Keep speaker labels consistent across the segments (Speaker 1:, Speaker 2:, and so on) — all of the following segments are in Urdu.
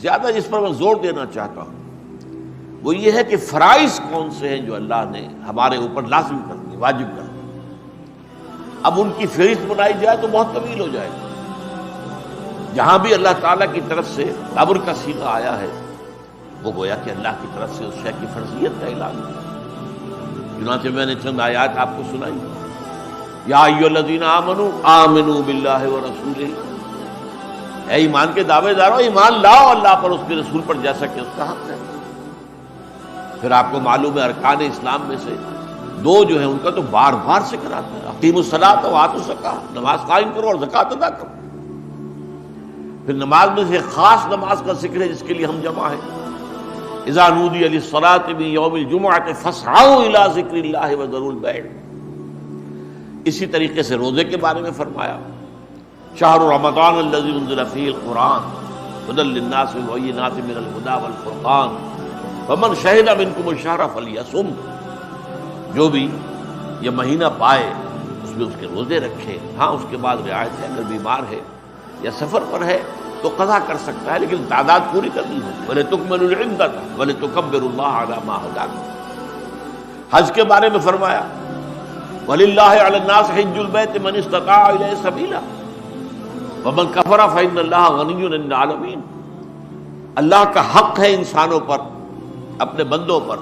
Speaker 1: زیادہ جس پر میں زور دینا چاہتا ہوں وہ یہ ہے کہ فرائض کون سے ہیں جو اللہ نے ہمارے اوپر لازم کر دیے، واجب کر دیے۔ اب ان کی فہرست بنائی جائے تو بہت طویل ہو جائے گا۔ جہاں بھی اللہ تعالیٰ کی طرف سے امر کا صیغہ آیا ہے وہ گویا کہ اللہ کی طرف سے اس شے کی فرضیت کا اعلان ہے۔ چنانچہ میں نے چند آیات آپ کو سنائی، یا ایھا الذین آمنوا آمنوا باللہ ورسولہ، اے ایمان کے دعوے دارو ایمان لاؤ اللہ پر، اس کے رسول پر، جیسا کہ اس کا حق ہے۔ پھر آپ کو معلوم ہے ارکان اسلام میں سے دو جو ہیں ان کا تو بار بار ذکر آتا ہے، اقیموا الصلاۃ وآتوا الزکاۃ، نماز قائم کرو اور زکوٰۃ ادا کرو۔ پھر نماز میں سے خاص نماز کا ذکر ہے جس کے لیے ہم جمع ہیں، اذا نودی للصلاۃ من یوم الجمعۃ فاسعوا الی ذکر اللہ وذروا البیع۔ اسی طریقے سے روزے کے بارے میں فرمایا، شہر رمضان الذی انزل فیہ القرآن ھدی للناس وبینات من الھدی والفرقان فمن شہد منکم الشہر فلیصم۔ جو بھی یہ مہینہ پائے اس میں اس کے روزے رکھے، ہاں اس کے بعد رعایت ہے اگر بیمار ہے یا سفر پر ہے تو قضا کر سکتا ہے لیکن تعداد پوری کرنی ہوگی۔ وَلِتُكْمِلُوا الْعِدَّةَ وَلِتُكَبِّرُوا اللَّهَ عَلَىٰ مَا هَدَاكُمْ۔ حج کے بارے میں فرمایا، وَلِلَّهِ عَلَى النَّاسِ حِجُّ الْبَيْتِ مَنِ اسْتَطَاعَ إِلَيْهِ سَبِيلًا وَمَنْ كَفَرَ فَإِنَّ اللَّهَ غَنِيٌّ عَنِ الْعَالَمِينَ۔ اللہ کا حق ہے انسانوں پر، اپنے بندوں پر،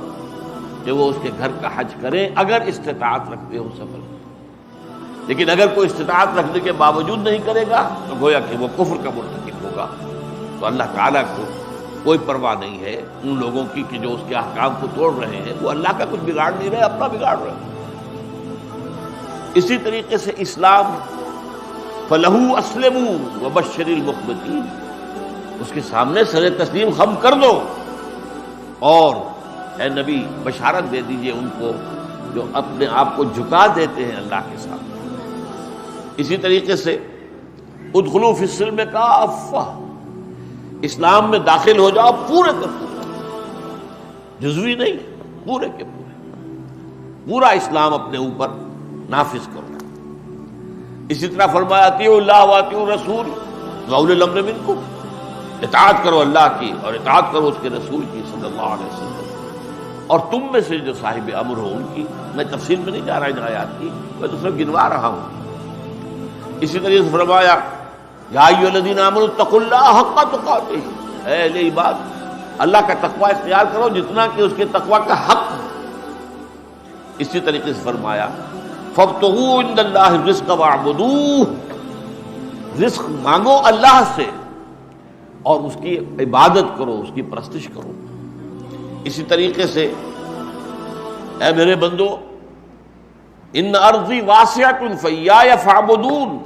Speaker 1: کہ وہ اس کے گھر کا حج کریں اگر استطاعت رکھتے ہو سفر۔ لیکن اگر کوئی استطاعت رکھنے کے باوجود نہیں کرے گا تو گویا کہ وہ کفر کا مرتکب ہوگا۔ تو اللہ تعالیٰ کو کوئی پرواہ نہیں ہے ان لوگوں کی کہ جو اس کے احکام کو توڑ رہے ہیں، وہ اللہ کا کچھ بگاڑ نہیں رہے، اپنا بگاڑ رہے ہیں۔ اسی طریقے سے اسلام فَلَهُ أَسْلِمُوا وَبَشِّرِ الْمُخْبِتِينَ، اس کے سامنے سر تسلیم خم کر دو اور اے نبی بشارت دے دیجئے ان کو جو اپنے آپ کو جھکا دیتے ہیں اللہ کے سامنے۔ اسی طریقے سے ادخلوا فی السلم کافہ، اسلام میں داخل ہو جاؤ پورے کے پورے، جزوی نہیں، پورے کے پورے، پورا اسلام اپنے اوپر نافذ کرو۔ اسی طرح فرمایا اطیعوا اللہ واطیعوا الرسول واولی الامر منکم، اطاعت کرو اللہ کی اور اطاعت کرو اس کے رسول کی صلی اللہ علیہ وسلم، اور تم میں سے جو صاحب امر ہو ان کی۔ میں تفصیل میں نہیں جا رہا ان آیات کی، میں تو صرف گنوا رہا ہوں۔ اسی طریقے سے فرمایا یا ایھا الذین آمنوا اتقوا اللہ حق تقاتہ، اے اہل ایمان اللہ کا تقوی اختیار کرو جتنا کہ اس کے تقوی کا حق ہے۔ اسی طریقے سے فرمایا فابتغوا عند اللہ الرزق واعبدوہ، رزق مانگو اللہ سے اور اس کی عبادت کرو، اس کی پرستش کرو۔ اسی طریقے سے اے میرے بندو ان ارضی واسعۃ فایایا فاعبدون،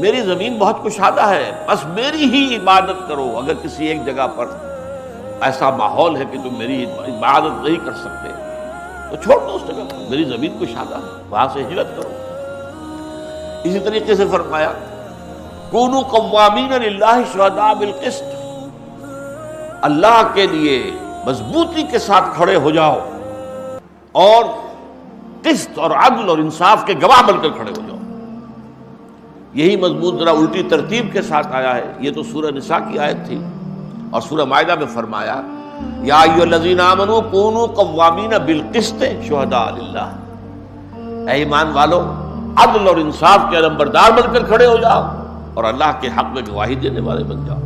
Speaker 1: میری زمین بہت کشادہ ہے بس میری ہی عبادت کرو۔ اگر کسی ایک جگہ پر ایسا ماحول ہے کہ تم میری عبادت نہیں کر سکتے تو چھوڑ دو اس جگہ پر، میری زمین کشادہ ہے، وہاں سے ہجرت کرو۔ اسی طریقے سے فرمایا کونوا قوامین للہ شہداء بالقسط، اللہ کے لیے مضبوطی کے ساتھ کھڑے ہو جاؤ اور قسط اور عدل اور انصاف کے گواہ بن کر کھڑے ہو جاؤ۔ یہی مضمون ذرا الٹی ترتیب کے ساتھ آیا ہے، یہ تو سورہ نساء کی آیت تھی، اور سورہ مائدہ میں فرمایا یا ایھا الذین آمنوا کونوا قوامین بالقسط شہداء للہ، اے ایمان والو عدل اور انصاف کے علمبردار بن کر کھڑے ہو جاؤ اور اللہ کے حق میں گواہی دینے والے بن جاؤ۔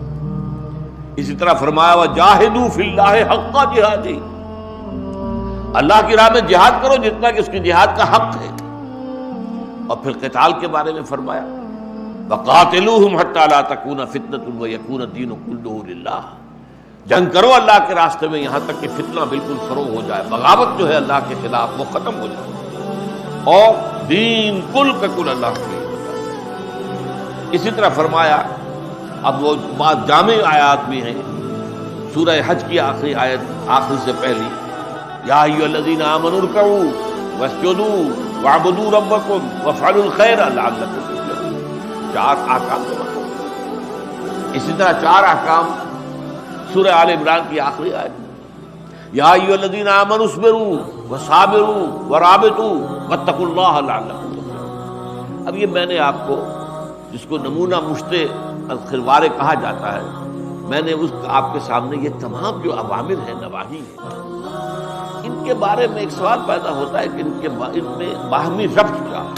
Speaker 1: اسی طرح فرمایا وجاہدوا فی اللہ حق جہادہ، اللہ کی راہ میں جہاد کرو جتنا کہ اس کی جہاد کا حق ہے۔ اور پھر قتال کے بارے میں فرمایا وقاتلوہم حتی لا تکون فتنۃ ویکون الدین کلہ للہ، جنگ کرو اللہ کے راستے میں یہاں تک کہ فتنہ بالکل فروغ ہو جائے، بغاوت جو ہے اللہ کے خلاف وہ ختم ہو جائے اور دین کل کا کل اللہ کے لیے ہو جائے۔ اسی طرح فرمایا، اب وہ بعض جامع آیات بھی ہیں، سورہ حج کی آخری آیت آخری سے پہلی یا ایھا الذین آمنوا ارکعوا واسجدوا واعبدوا ربکم وافعلوا الخیر لعلکم تفلحون، 4 احکام کے بعد اسی طرح 4 احکام سورہ آل عمران کی آخری آیت یا ایھا الذین آمنوا اصبروا وصابروا ورابطوا واتقوا اللہ لعلکم تفلحون۔ اب یہ میں نے آپ کو، جس کو نمونہ مشت الخروار کہا جاتا ہے، میں نے آپ کے سامنے یہ تمام جو اوامر ہیں، نواہی ہیں، ان کے بارے میں ایک سوال پیدا ہوتا ہے کہ ان میں باہمی ربط کیا ہے،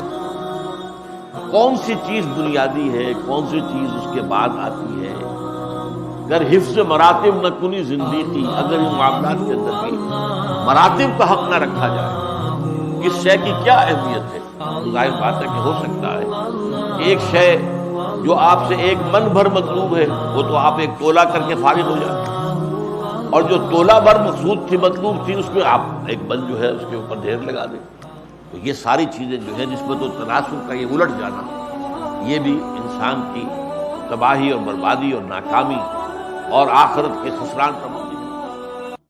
Speaker 1: کون سی چیز بنیادی ہے، کون سی چیز اس کے بعد آتی ہے۔ اگر حفظ مراتب نہ کنی زندگی، اگر ان معاملات کے اندر بھی مراتب کا حق نہ رکھا جائے، اس شے کی کیا اہمیت ہے، تو ظاہر بات ہے کہ ہو سکتا ہے ایک شے جو آپ سے ایک من بھر مطلوب ہے وہ تو آپ ایک تولہ کر کے فارغ ہو جائیں، اور جو تولہ بھر مقصود تھی، مطلوب تھی، اس میں آپ ایک من جو ہے اس کے اوپر ڈھیر لگا دیں۔ تو یہ ساری چیزیں جو ہے نسبت و تناسب کا یہ الٹ جانا، یہ بھی انسان کی تباہی اور بربادی اور ناکامی اور آخرت کے خسران کا